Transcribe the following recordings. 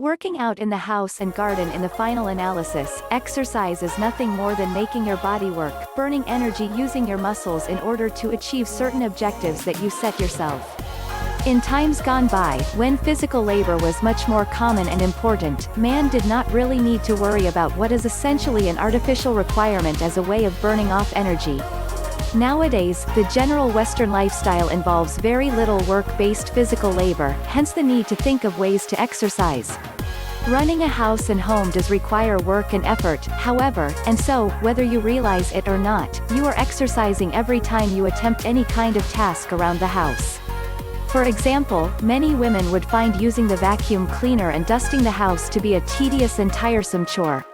Working out in the house and garden. In the final analysis, exercise is nothing more than making your body work, burning energy using your muscles in order to achieve certain objectives that you set yourself. In times gone by, when physical labor was much more common and important, man did not really need to worry about what is essentially an artificial requirement as a way of burning off energy. Nowadays, the general Western lifestyle involves very little work-based physical labor, hence the need to think of ways to exercise. Running a house and home does require work and effort, however, and so, whether you realize it or not, you are exercising every time you attempt any kind of task around the house. For example, many women would find using the vacuum cleaner and dusting the house to be a tedious and tiresome chore.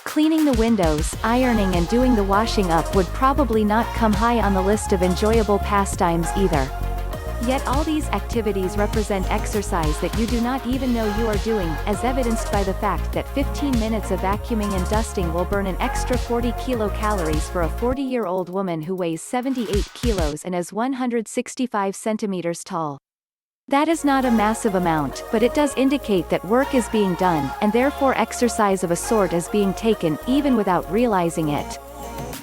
Cleaning the windows, ironing and doing the washing up would probably not come high on the list of enjoyable pastimes either. Yet all these activities represent exercise that you do not even know you are doing, as evidenced by the fact that 15 minutes of vacuuming and dusting will burn an extra 40 kilocalories for a 40-year-old woman who weighs 78 kilos and is 165 centimeters tall. That is not a massive amount, but it does indicate that work is being done, and therefore exercise of a sort is being taken, even without realizing it.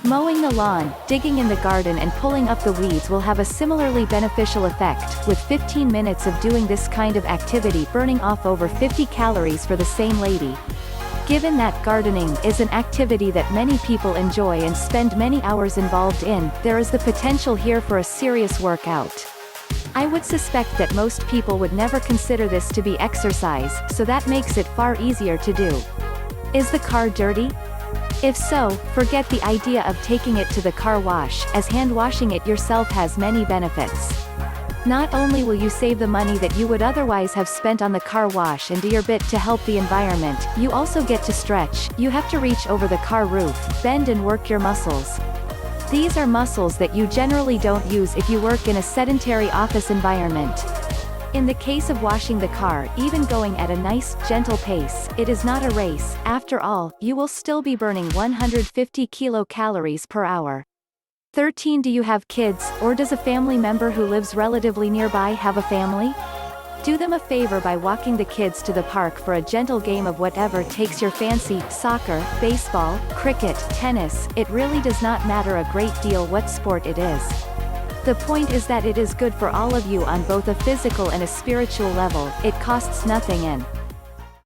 Mowing the lawn, digging in the garden and pulling up the weeds will have a similarly beneficial effect, with 15 minutes of doing this kind of activity burning off over 50 calories for the same lady. Given that gardening is an activity that many people enjoy and spend many hours involved in, there is the potential here for a serious workout. I would suspect that most people would never consider this to be exercise, so that makes it far easier to do. Is the car dirty? If so, forget the idea of taking it to the car wash, as hand washing it yourself has many benefits. Not only will you save the money that you would otherwise have spent on the car wash and do your bit to help the environment, you also get to stretch. You have to reach over the car roof, bend and work your muscles. These are muscles that you generally don't use if you work in a sedentary office environment. In the case of washing the car, even going at a nice, gentle pace, it is not a race. After all, you will still be burning 150 kilocalories per hour. 13. Do you have kids, or does a family member who lives relatively nearby have a family? Do them a favor by walking the kids to the park for a gentle game of whatever takes your fancy, soccer, baseball, cricket, tennis. It really does not matter a great deal what sport it is. The point is that it is good for all of you on both a physical and a spiritual level. It costs nothing and